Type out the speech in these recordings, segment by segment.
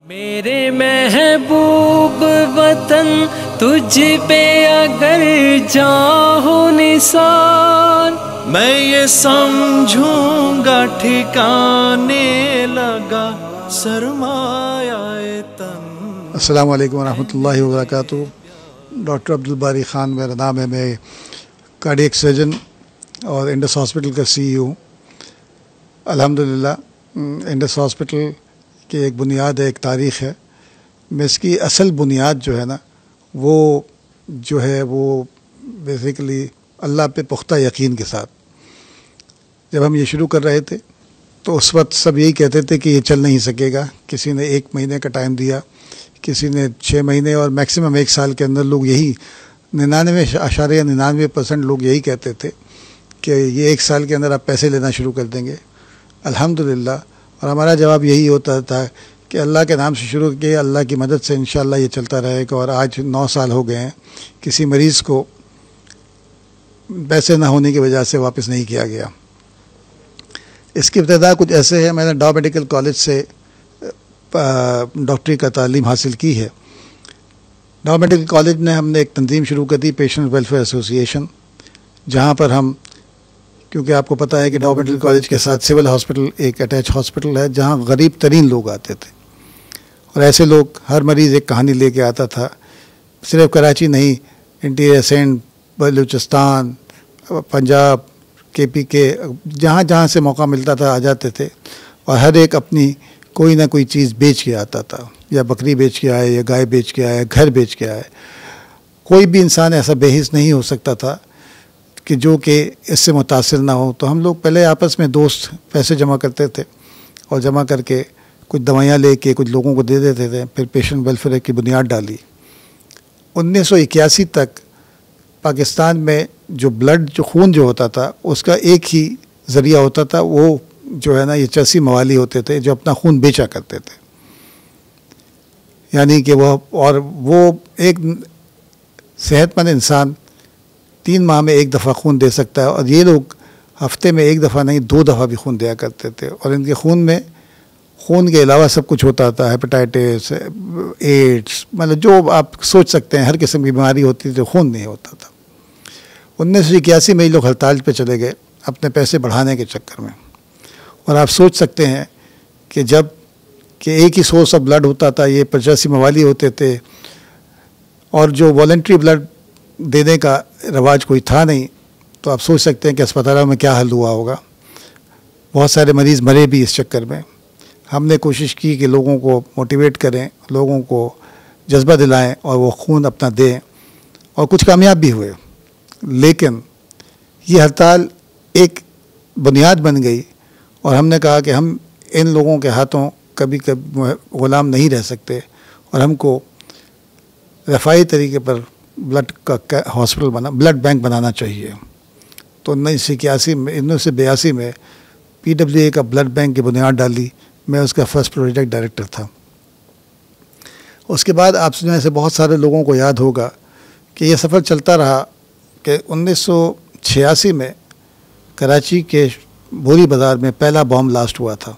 मेरे महबूब वतन तुझ पे अगर चाहो निशान, मैं ये समझूंगा ठिकाने लगा सरमाया तन। अस्सलाम वालेकुम वरहमतुल्लाहि वबरकातुहू। डॉक्टर अब्दुल बारी ख़ान मेरा नाम है। मैं कार्डियक सर्जन और इंडस हॉस्पिटल का CEO हूँ। अल्हम्दुलिल्लाह इंडस हॉस्पिटल की एक बुनियाद है, एक तारीख़ है। मैं इसकी असल बुनियाद जो है ना, वो बेसिकली अल्लाह पे पुख्ता यकीन के साथ जब हम ये शुरू कर रहे थे तो उस वक्त सब यही कहते थे कि ये चल नहीं सकेगा। किसी ने 1 महीने का टाइम दिया, किसी ने 6 महीने और मैक्सिमम 1 साल के अंदर लोग यही 99.99% लोग यही कहते थे कि ये 1 साल के अंदर आप पैसे लेना शुरू कर देंगे। अल्हम्दुलिल्लाह। और हमारा जवाब यही होता था कि अल्लाह के नाम से शुरू किया, अल्लाह की मदद से इंशाअल्लाह ये चलता रहेगा। और आज 9 साल हो गए हैं, किसी मरीज़ को पैसे ना होने की वजह से वापस नहीं किया गया। इसकी इब्तिदा कुछ ऐसे है, मैंने डॉ मेडिकल कॉलेज से डॉक्टरी का तालीम हासिल की है। डॉ मेडिकल कॉलेज में हमने एक तंजीम शुरू कर दी, पेशेंट वेलफेयर एसोसिएशन, जहाँ पर हम, क्योंकि आपको पता है कि डॉ मेडिकल कॉलेज के साथ सिविल हॉस्पिटल एक अटैच हॉस्पिटल है जहाँ गरीब तरीन लोग आते थे। और ऐसे लोग, हर मरीज़ एक कहानी लेके आता था। सिर्फ कराची नहीं, इंटीरियर सिंध, बलूचिस्तान, पंजाब, KPK, जहाँ जहाँ से मौका मिलता था आ जाते थे। और हर एक अपनी कोई ना कोई चीज़ बेच के आता था, या बकरी बेच के आए, या गाय बेच के आए, घर बेच के आए। कोई भी इंसान ऐसा बेहिस नहीं हो सकता था कि जो कि इससे मुतासिर ना हो। तो हम लोग पहले आपस में दोस्त पैसे जमा करते थे और जमा करके कुछ दवाइयाँ लेके कुछ लोगों को दे देते थे। फिर पेशेंट वेलफेयर की बुनियाद डाली। 1981 तक पाकिस्तान में जो खून जो होता था उसका एक ही ज़रिया होता था, वो जो है ना, ये चर्सी मवाली होते थे जो अपना खून बेचा करते थे। यानी कि वो एक सेहतमंद इंसान 3 माह में 1 दफ़ा खून दे सकता है, और ये लोग हफ्ते में 1 दफ़ा नहीं 2 दफ़ा भी खून दिया करते थे। और इनके खून में खून के अलावा सब कुछ होता था, हेपेटाइटिस, एड्स, मतलब जो आप सोच सकते हैं हर किस्म की बीमारी होती थी, तो खून नहीं होता था। 1981 में ये लोग हड़ताल पे चले गए अपने पैसे बढ़ाने के चक्कर में। और आप सोच सकते हैं कि जब कि एक ही सोर्स ऑफ ब्लड होता था, ये 85 मवाली होते थे, और जो वॉलंटरी ब्लड देने का रवाज कोई था नहीं, तो आप सोच सकते हैं कि अस्पतालों में क्या हल हुआ होगा। बहुत सारे मरीज़ मरे भी इस चक्कर में। हमने कोशिश की कि लोगों को मोटिवेट करें, लोगों को जज्बा दिलाएं और वो खून अपना दें, और कुछ कामयाब भी हुए। लेकिन ये हड़ताल एक बुनियाद बन गई, और हमने कहा कि हम इन लोगों के हाथों कभी ग़ुलाम नहीं रह सकते, और हमको रफ़ाई तरीके पर ब्लड का हॉस्पिटल ब्लड बैंक बनाना चाहिए। तो 1982 में PWA का ब्लड बैंक की बुनियाद डाली। मैं उसका फर्स्ट प्रोजेक्ट डायरेक्टर था। उसके बाद आप में से बहुत सारे लोगों को याद होगा कि ये सफ़र चलता रहा कि 1986 में कराची के भूरी बाज़ार में पहला बॉम्ब ब्लास्ट हुआ था,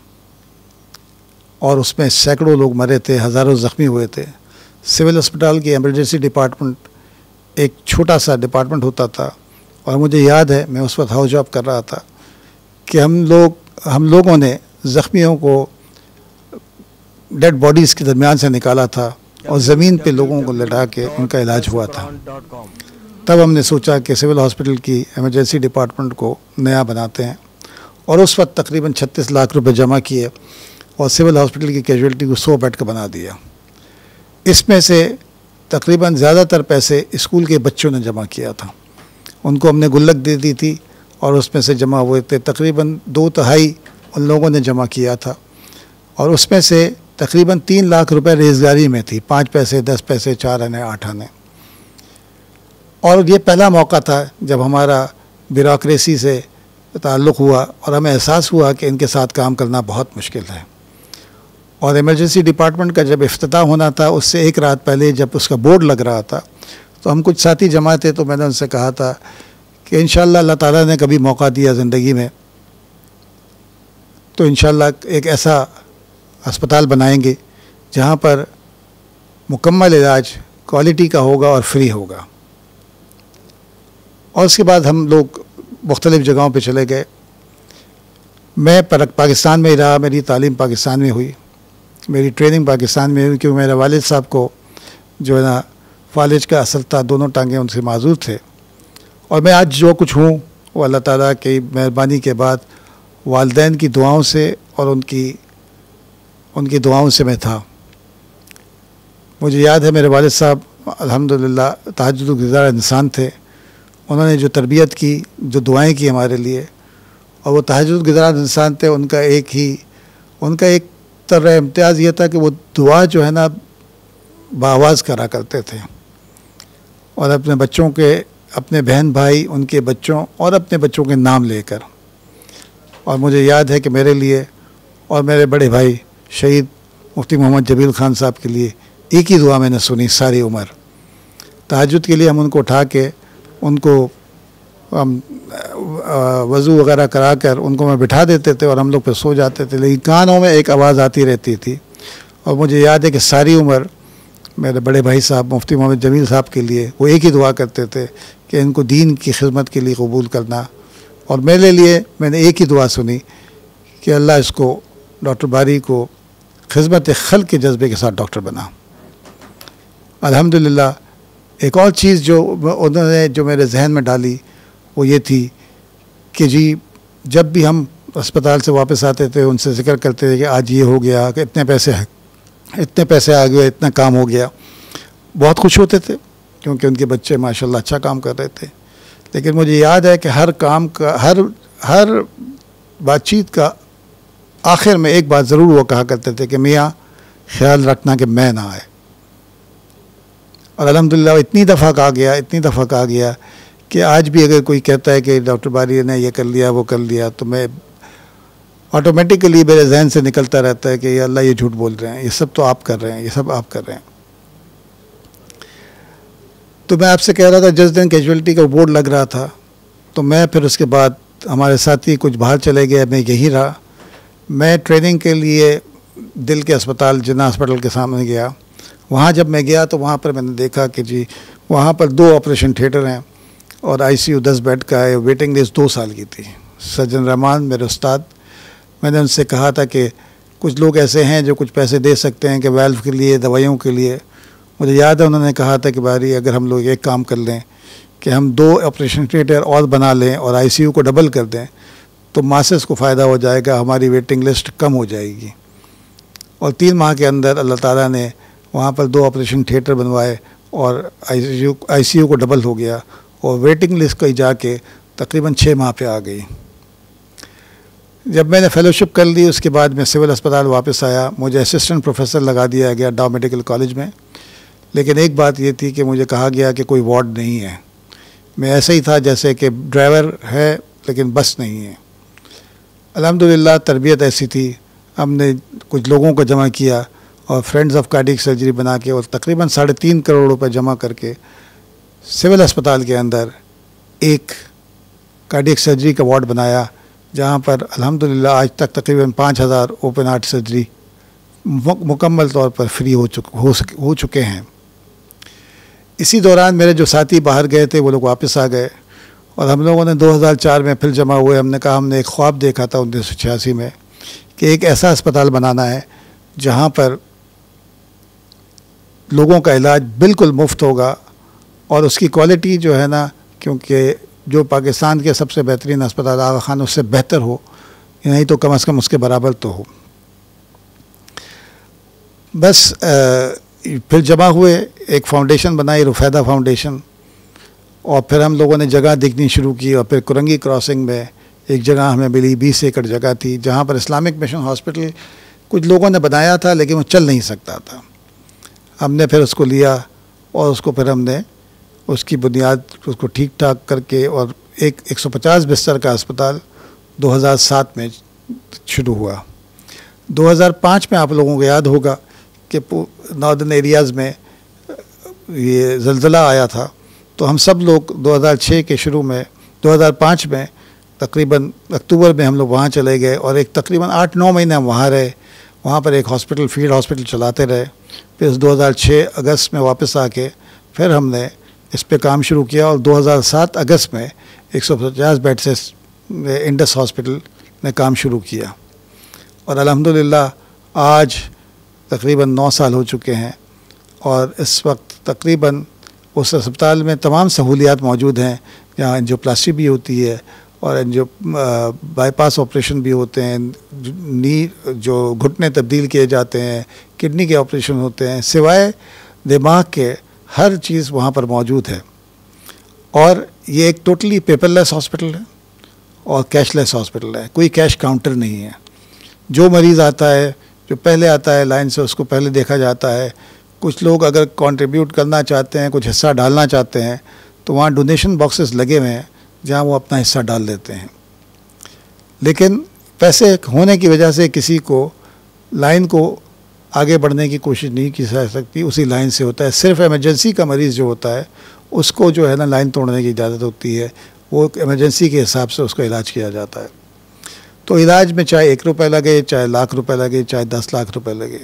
और उसमें सैकड़ों लोग मरे थे, हज़ारों ज़ख्मी हुए थे। सिविल अस्पताल की एमरजेंसी डिपार्टमेंट एक छोटा सा डिपार्टमेंट होता था, और मुझे याद है मैं उस वक्त हाउस जॉब कर रहा था कि हम लोगों ने ज़ख्मियों को डेड बॉडीज़ के दरमियान से निकाला था और ज़मीन पे लोगों को लटा के उनका इलाज हुआ था। तब हमने सोचा कि सिविल हॉस्पिटल की एमरजेंसी डिपार्टमेंट को नया बनाते हैं, और उस वक्त तकरीबन 36 लाख रुपए जमा किए और सिविल हॉस्पिटल की कैजुअल्टी को 100 बेड का बना दिया। इसमें से तकरीबन ज़्यादातर पैसे स्कूल के बच्चों ने जमा किया था। उनको हमने गुल्लक दे दी थी, और उसमें से जमा हुए थे तकरीबन 2/3 उन लोगों ने जमा किया था। और उसमें से तकरीबन 3 लाख रुपए रेज़गारी में थी, 5 पैसे, 10 पैसे, 4 आने, 8 आने। और ये पहला मौका था जब हमारा ब्यूरोक्रेसी से ताल्लुक़ हुआ, और हमें एहसास हुआ कि इनके साथ काम करना बहुत मुश्किल है। और इमरजेंसी डिपार्टमेंट का जब इफ्तिताह होना था, उससे 1 रात पहले जब उसका बोर्ड लग रहा था, तो हम कुछ साथी जमा थे, तो मैंने उनसे कहा था कि इंशाअल्लाह अल्लाह ताला ने कभी मौका दिया ज़िंदगी में तो इंशाअल्लाह एक ऐसा अस्पताल बनाएंगे जहाँ पर मुकम्मल इलाज क्वालिटी का होगा और फ्री होगा। और उसके बाद हम लोग मुख्तलिफ़ जगहों पे चले गए। मैं पाकिस्तान में ही रहा, मेरी तालीम पाकिस्तान में हुई, मेरी ट्रेनिंग पाकिस्तान में हुई, क्योंकि मेरे वालिद साहब को जो है ना फालिज का असर था, दोनों टांगें उनसे माजूर थे। और मैं आज जो कुछ हूँ वो अल्लाह ताला की मेहरबानी के बाद वालिदैन की दुआओं से और उनकी दुआओं से मैं था। मुझे याद है मेरे वालिद साहब अल्हम्दुलिल्लाह तहज्जुद गुज़ार इंसान थे। उन्होंने जो तरबियत की, जो दुआएं की हमारे लिए, और वो तहज्जुद गुज़ार इंसान थे। उनका एक तरह इम्तियाज़ ये था कि वो दुआ जो है ना बाआवाज़ करा करते थे, और अपने बच्चों के, अपने बहन भाई, उनके बच्चों और अपने बच्चों के नाम लेकर। और मुझे याद है कि मेरे लिए और मेरे बड़े भाई शहीद मुफ्ती मोहम्मद जबील ख़ान साहब के लिए एक ही दुआ मैंने सुनी सारी उम्र। तहज्जुद के लिए हम उनको उठा के, उनको वज़ू वग़ैरह करा कर उनको मैं बिठा देते थे और हम लोग फिर सो जाते थे, लेकिन कानों में एक आवाज़ आती रहती थी। और मुझे याद है कि सारी उम्र मेरे बड़े भाई साहब मुफ्ती मोहम्मद जमील साहब के लिए वो एक ही दुआ करते थे कि इनको दीन की खिदमत के लिए कबूल करना। और मेरे लिए मैंने एक ही दुआ सुनी कि अल्लाह इसको, डॉक्टर बारी को, खिदमत खल्क़ के जज्बे के साथ डॉक्टर बना। अल्हम्दुलिल्लाह एक और चीज़ जो उन्होंने जो मेरे जहन में डाली वो ये थी कि जी जब भी हम अस्पताल से वापस आते थे उनसे ज़िक्र करते थे कि आज ये हो गया, कि इतने पैसे आ गए, इतना काम हो गया। बहुत खुश होते थे क्योंकि उनके बच्चे माशाल्लाह अच्छा काम कर रहे थे। लेकिन मुझे याद है कि हर काम का, हर बातचीत का आखिर में एक बात ज़रूर वो कहा करते थे कि मियाँ ख्याल रखना कि मैं ना आए। और अल्हम्दुलिल्लाह इतनी दफ़ा कहा गया कि आज भी अगर कोई कहता है कि डॉक्टर बारी ने ये कर लिया, वो कर लिया, तो मैं ऑटोमेटिकली मेरे जहन से निकलता रहता है कि अल्लाह ये झूठ बोल रहे हैं, ये सब तो आप कर रहे हैं, ये सब आप कर रहे हैं। तो मैं आपसे कह रहा था जिस दिन कैजुअल्टी का बोर्ड लग रहा था, तो मैं फिर उसके बाद हमारे साथी कुछ बाहर चले गए, मैं यहीं रहा। मैं ट्रेनिंग के लिए दिल के अस्पताल, जिन्ना हॉस्पिटल के सामने गया। वहाँ जब मैं गया तो वहाँ पर मैंने देखा कि जी वहाँ पर 2 ऑपरेशन थिएटर हैं और आईसीयू 10 बेड का है। वेटिंग लिस्ट 2 साल की थी। सज्जन रहमान मेरे उस्ताद, मैंने उनसे कहा था कि कुछ लोग ऐसे हैं जो कुछ पैसे दे सकते हैं कि वाल्व के लिए, दवाइयों के लिए। मुझे याद है उन्होंने कहा था कि बारी अगर हम लोग एक काम कर लें कि हम 2 ऑपरेशन थिएटर और बना लें और आईसीयू को डबल कर दें तो मासेस को फ़ायदा हो जाएगा, हमारी वेटिंग लिस्ट कम हो जाएगी। और 3 माह के अंदर अल्लाह ताला ने वहाँ पर 2 ऑपरेशन थिएटर बनवाए और आईसीयू को डबल हो गया और वेटिंग लिस्ट कहीं जाके तकरीबन 6 माह पे आ गई। जब मैंने फ़ेलोशिप कर ली उसके बाद मैं सिविल अस्पताल वापस आया। मुझे असिस्टेंट प्रोफेसर लगा दिया गया डाउ मेडिकल कॉलेज में। लेकिन एक बात ये थी कि मुझे कहा गया कि कोई वार्ड नहीं है। मैं ऐसे ही था जैसे कि ड्राइवर है लेकिन बस नहीं है। अल्हम्दुलिल्लाह तरबियत ऐसी थी, हमने कुछ लोगों को जमा किया और फ्रेंड्स ऑफ कार्डियक सर्जरी बना के और तकरीबन 3.5 करोड़ रुपए जमा करके सिविल अस्पताल के अंदर एक कार्डियक सर्जरी का वार्ड बनाया, जहाँ पर अल्हम्दुलिल्लाह आज तक तकरीबन 5000 ओपन हार्ट सर्जरी मुकम्मल तौर पर फ्री हो चुके हैं। इसी दौरान मेरे जो साथी बाहर गए थे वो लोग वापस आ गए और हम लोगों ने 2004 में फिर जमा हुए। हमने कहा हमने एक ख्वाब देखा था 1986 में कि एक ऐसा अस्पताल बनाना है जहाँ पर लोगों का इलाज बिल्कुल मुफ्त होगा और उसकी क्वालिटी जो है ना, क्योंकि जो पाकिस्तान के सबसे बेहतरीन अस्पताल आगा खान उससे बेहतर हो, नहीं तो कम से कम उसके बराबर तो हो। बस फिर जमा हुए, एक फाउंडेशन बनाई, रुफैदा फाउंडेशन, और फिर हम लोगों ने जगह देखनी शुरू की और फिर कुरंगी क्रॉसिंग में एक जगह हमें मिली, 20 एकड़ जगह थी, जहाँ पर इस्लामिक मिशन हॉस्पिटल कुछ लोगों ने बनाया था लेकिन वो चल नहीं सकता था। हमने फिर उसको लिया और उसको फिर हमने उसकी बुनियाद उसको ठीक ठाक करके और एक 150 बिस्तर का अस्पताल 2007 में शुरू हुआ। 2005 में आप लोगों को याद होगा कि नॉर्दर्न एरियाज़ में ये ज़लज़ला आया था, तो हम सब लोग 2006 के शुरू में 2005 में तकरीबन अक्टूबर में हम लोग वहाँ चले गए और एक तकरीबन 8-9 महीने हम वहाँ रहे। वहाँ पर एक हॉस्पिटल, फील्ड हॉस्पिटल चलाते रहे। फिर 2006 अगस्त में वापस आके फिर हमने इस पे काम शुरू किया और 2007 अगस्त में 150 बेड से इंडस हॉस्पिटल ने काम शुरू किया। और अल्हम्दुलिल्लाह आज तकरीबन 9 साल हो चुके हैं और इस वक्त तकरीबन उस अस्पताल में तमाम सहूलियात मौजूद हैं, जहाँ एंजियोप्लास्टी भी होती है और बाईपास ऑपरेशन भी होते हैं, नी जो घुटने तब्दील किए जाते हैं, किडनी के ऑपरेशन होते हैं, सिवाय दिमाग के हर चीज़ वहाँ पर मौजूद है। और ये एक टोटली पेपरलेस हॉस्पिटल है और कैशलेस हॉस्पिटल है, कोई कैश काउंटर नहीं है। जो मरीज़ आता है, जो पहले आता है लाइन से, उसको पहले देखा जाता है। कुछ लोग अगर कंट्रीब्यूट करना चाहते हैं, कुछ हिस्सा डालना चाहते हैं, तो वहाँ डोनेशन बॉक्सेस लगे हुए हैं जहाँ वो अपना हिस्सा डाल देते हैं। लेकिन पैसे होने की वजह से किसी को लाइन को आगे बढ़ने की कोशिश नहीं की जा सकती, उसी लाइन से होता है। सिर्फ इमरजेंसी का मरीज़ जो होता है उसको जो है ना लाइन तोड़ने की इजाज़त होती है, वो इमरजेंसी के हिसाब से उसका इलाज किया जाता है। तो इलाज में चाहे 1 रुपये लगे, चाहे लाख रुपए लगे, चाहे 10 लाख रुपए लगे।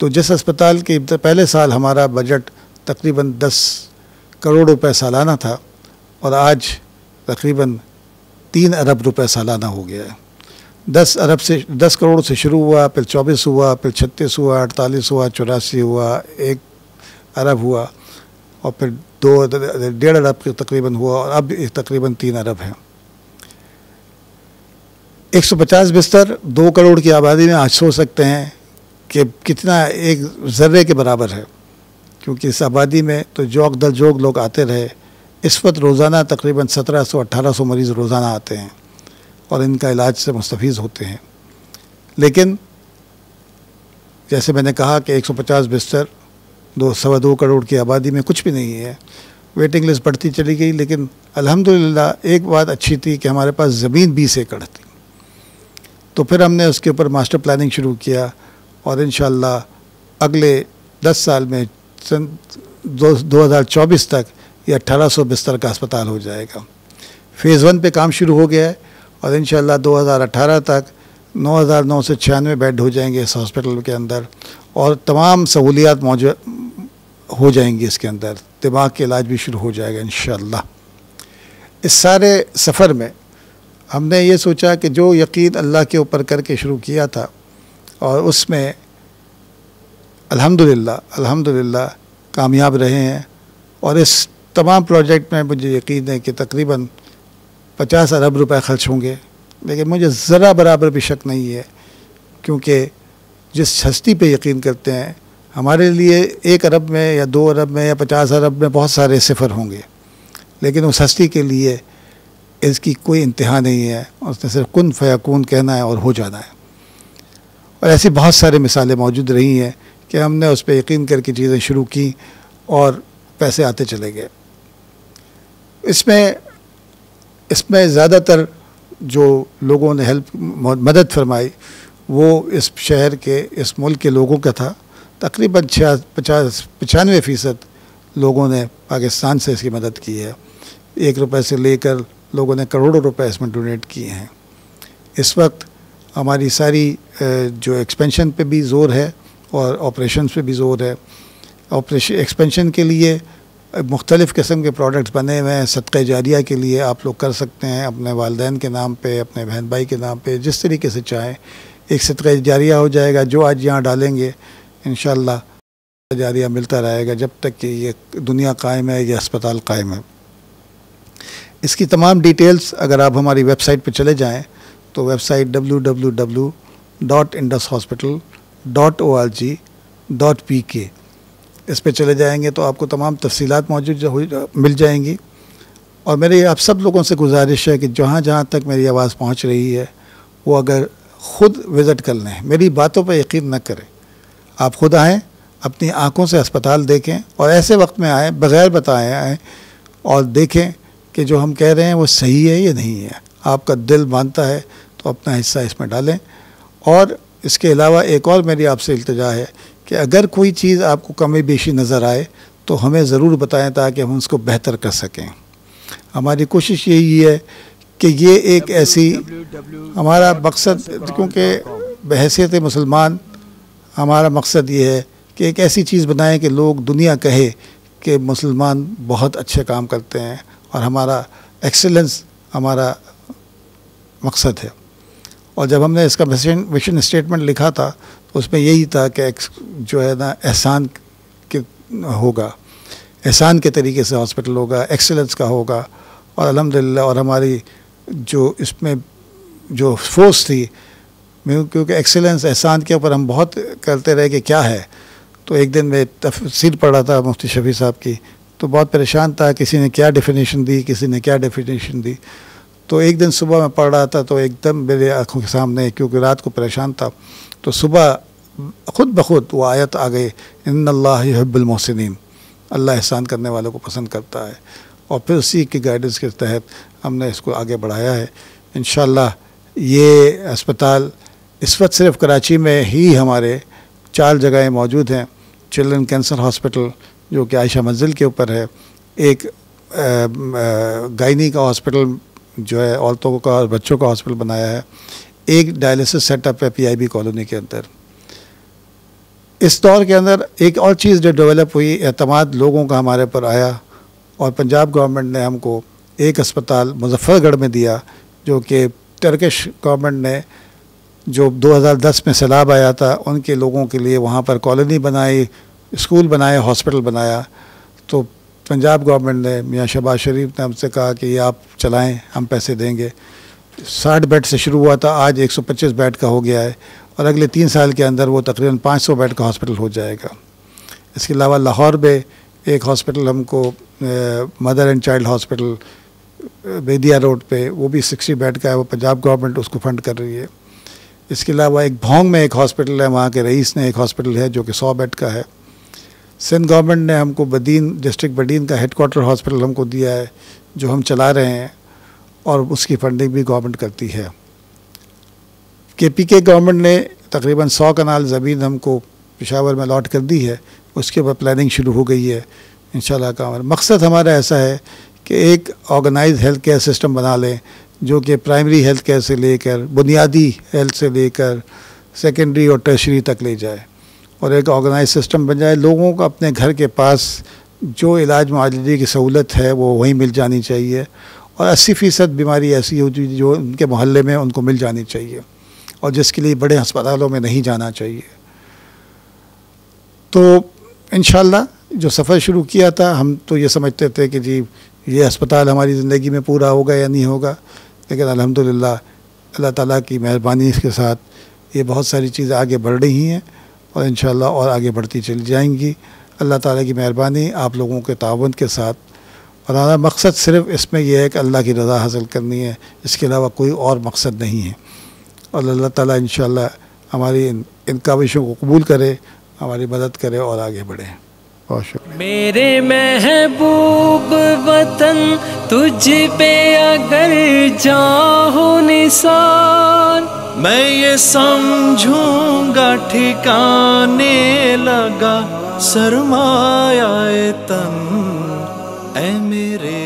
तो जिस अस्पताल के पहले साल हमारा बजट तकरीबन 10 करोड़ रुपए सालाना था और आज तकरीबन 3 अरब रुपए सालाना हो गया है। 10 करोड़ से शुरू हुआ, फिर 24 हुआ, फिर 36 हुआ, 48 हुआ, 84 हुआ, 1 अरब हुआ और फिर 1.5 अरब के तकरीबन हुआ और अब तकरीबन 3 अरब है। 150 बिस्तर 2 करोड़ की आबादी में आज सोच सकते हैं कि कितना एक ज़र्रे के बराबर है, क्योंकि इस आबादी में तो जोक दर जोक लोग आते रहे। इस वक्त रोज़ाना तकरीबन 1700-1800 मरीज़ रोज़ाना आते हैं और इनका इलाज से मुस्तफ़ीज़ होते हैं। लेकिन जैसे मैंने कहा कि 150 बिस्तर 2-2.25 करोड़ की आबादी में कुछ भी नहीं है। वेटिंग लिस्ट बढ़ती चली गई, लेकिन अल्हम्दुलिल्लाह एक बात अच्छी थी कि हमारे पास ज़मीन 20 एकड़ थी। तो फिर हमने उसके ऊपर मास्टर प्लानिंग शुरू किया और इंशाअल्लाह अगले 10 साल में 2024 तक ये 1800 बिस्तर का अस्पताल हो जाएगा। फ़ेज़ 1 पे काम शुरू हो गया है और इंशाअल्लाह 2018 तक 9,996 बेड हो जाएंगे इस हॉस्पिटल के अंदर और तमाम सहूलियात मौजूद हो जाएंगी इसके अंदर। दिमाग के इलाज भी शुरू हो जाएगा इंशाअल्लाह। इस सारे सफ़र में हमने ये सोचा कि जो यकीन अल्लाह के ऊपर करके शुरू किया था और उसमें अल्हम्दुलिल्लाह कामयाब रहे हैं। और इस तमाम प्रोजेक्ट में मुझे यकीन है कि तकरीबन 50 अरब रुपए खर्च होंगे, लेकिन मुझे ज़रा बराबर भी शक नहीं है, क्योंकि जिस हस्ती पे यकीन करते हैं, हमारे लिए 1 अरब में या 2 अरब में या 50 अरब में बहुत सारे सिफर होंगे, लेकिन उस हस्ती के लिए इसकी कोई इंतहा नहीं है। उसने सिर्फ कुन फयाकून कहना है और हो जाना है। और ऐसी बहुत सारी मिसालें मौजूद रही हैं कि हमने उस पर यकीन करके चीज़ें शुरू की और पैसे आते चले गए। इसमें ज़्यादातर जो लोगों ने मदद फरमाई वो इस शहर के, इस मुल्क के लोगों का था। तकरीबन 95% लोगों ने पाकिस्तान से इसकी मदद की है। 1 रुपये से लेकर लोगों ने करोड़ों रुपए इसमें डोनेट किए हैं। इस वक्त हमारी सारी जो एक्सपेंशन पे भी ज़ोर है और ऑपरेशंस पे भी ज़ोर है। एक्सपेंशन के लिए मुख्तलिफ़ किस्म के प्रोडक्ट्स बने हुए हैं। सदक़े जारिया के लिए आप लोग कर सकते हैं, अपने वालिदैन के नाम पे, अपने बहन भाई के नाम पे, जिस तरीके से चाहें। एक सदक़े जारिया हो जाएगा, जो आज यहाँ डालेंगे इंशाअल्लाह जारिया मिलता रहेगा जब तक कि ये दुनिया कायम है, ये अस्पताल कायम है। इसकी तमाम डिटेल्स अगर आप हमारी वेबसाइट पर चले जाएँ तो वेबसाइट www.indushospital.org.pk इस पे चले जाएंगे तो आपको तमाम तफसीलात मौजूद मिल जाएंगी। और मेरी आप सब लोगों से गुजारिश है कि जहाँ जहाँ तक मेरी आवाज़ पहुँच रही है वो अगर ख़ुद विज़िट कर लें, मेरी बातों पर यकीन न करें। आप ख़ुद आएँ, अपनी आँखों से अस्पताल देखें और ऐसे वक्त में आएँ, बग़ैर बताए आएँ और देखें कि जो हम कह रहे हैं वो सही है या नहीं है। आपका दिल मानता है तो अपना हिस्सा इसमें डालें। और इसके अलावा एक और मेरी आपसे इल्तिजा है कि अगर कोई चीज़ आपको कमी बेशी नज़र आए तो हमें ज़रूर बताएं ताकि हम उसको बेहतर कर सकें। हमारी कोशिश यही है कि ये एक ऐसी हमारा मकसद, क्योंकि बहैसियत मुसलमान हमारा मकसद ये है कि एक ऐसी चीज़ बनाएं कि लोग दुनिया कहे कि मुसलमान बहुत अच्छे काम करते हैं, और हमारा एक्सेलेंस हमारा मकसद है। और जब हमने इसका विजन स्टेटमेंट लिखा था तो उसमें यही था कि जो है ना एहसान के होगा, एहसान के तरीके से हॉस्पिटल होगा, एक्सेलेंस का होगा। और अल्हम्दुलिल्लाह, और हमारी जो इसमें जो फोर्स थी, क्योंकि एक्सेलेंस एहसान के ऊपर हम बहुत करते रहे कि क्या है, तो एक दिन मैं तफसीर पढ़ रहा था मुफ्ती शफी साहब की, तो बहुत परेशान था, किसी ने क्या डेफिनेशन दी, किसी ने क्या डेफिनेशन दी। तो एक दिन सुबह मैं पढ़ रहा था तो एकदम मेरे आँखों के सामने, क्योंकि रात को परेशान था, तो सुबह ख़ुद ब खुद वो आयत आ गई, इन्नल्लाह युहिब्बुल मुहसिनीन, अल्लाह एहसान करने वालों को पसंद करता है। और फिर उसी की गाइडेंस के तहत हमने इसको आगे बढ़ाया है। इंशाअल्लाह ये अस्पताल इस वक्त सिर्फ कराची में ही हमारे 4 जगहें मौजूद हैं। चिल्ड्रन कैंसर हॉस्पिटल जो कि आयशा मंजिल के ऊपर है, एक गायनी का हॉस्पिटल जो है औरतों का और बच्चों का हॉस्पिटल बनाया है, एक डायलिसिस सेटअप है PIB कॉलोनी के अंदर। इस दौर के अंदर एक और चीज़ जो डेवलप हुई, एतमाद लोगों का हमारे पर आया, और पंजाब गवर्नमेंट ने हमको एक अस्पताल मुजफ्फरगढ़ में दिया, जो कि टर्किश गवर्नमेंट ने जो 2010 में सैलाब आया था उनके लोगों के लिए वहाँ पर कॉलोनी बनाई, स्कूल बनाए, हॉस्पिटल बनाया। तो पंजाब गवर्नमेंट ने, मियाँ शहबाज शरीफ ने हमसे कहा कि ये आप चलाएं, हम पैसे देंगे। 60 बेड से शुरू हुआ था, आज 125 बेड का हो गया है, और अगले 3 साल के अंदर वो तकरीबन 500 बेड का हॉस्पिटल हो जाएगा। इसके अलावा लाहौर में एक हॉस्पिटल हमको, mother and child hospital Bedia road पे, वो भी 60 बेड का है, वो पंजाब गवर्नमेंट उसको फंड कर रही है। इसके अलावा एक भोंग में एक हॉस्पिटल है, वहाँ के रईस ने एक हॉस्पिटल है जो कि 100 बेड का है। सिंध गवर्नमेंट ने हमको बदीन, डिस्ट्रिक्ट बदीन का हेडक्वार्टर हॉस्पिटल हमको दिया है, जो हम चला रहे हैं, और उसकी फंडिंग भी गवर्नमेंट करती है। KPK गवर्नमेंट ने तकरीबन 100 कनाल ज़मीन हमको पेशावर में अलॉट कर दी है, उसके ऊपर प्लानिंग शुरू हो गई है इंशाल्लाह का। मकसद हमारा ऐसा है कि एक ऑर्गेनाइज हेल्थ केयर सिस्टम बना लें, जो कि प्राइमरी हेल्थ केयर से लेकर बुनियादी हेल्थ से लेकर सेकेंडरी और टर्शरी तक ले जाए, और एक ऑर्गेनाइज सिस्टम बन जाए। लोगों को अपने घर के पास जो इलाज मुआलजे की सहूलत है वो वहीं मिल जानी चाहिए, और 80% बीमारी ऐसी होती है जो उनके मोहल्ले में उनको मिल जानी चाहिए, और जिसके लिए बड़े अस्पतालों में नहीं जाना चाहिए। तो इंशाल्लाह जो सफ़र शुरू किया था, हम तो ये समझते थे कि जी ये अस्पताल हमारी ज़िंदगी में पूरा होगा या नहीं होगा, लेकिन अल्हम्दुलिल्लाह अल्लाह ताला की मेहरबानी के साथ ये बहुत सारी चीज़ें आगे बढ़ रही हैं, और इंशाल्लाह और आगे बढ़ती चली जाएंगी। अल्लाह ताला की मेहरबानी आप लोगों के ताउन के साथ, और हमारा मकसद सिर्फ इसमें यह है कि अल्लाह की रज़ा हासिल करनी है, इसके अलावा कोई और मकसद नहीं है। और अल्लाह ताला इंशाल्लाह हमारी इन काविशों को कबूल करे, हमारी मदद करे और आगे बढ़े। बहुत शुक्रिया। मेरे महबूब वतन तुझ पे अगर जाहो निशान, मैं ये समझूंगा ठिकाने लगा सरमाया तन, ऐ मेरे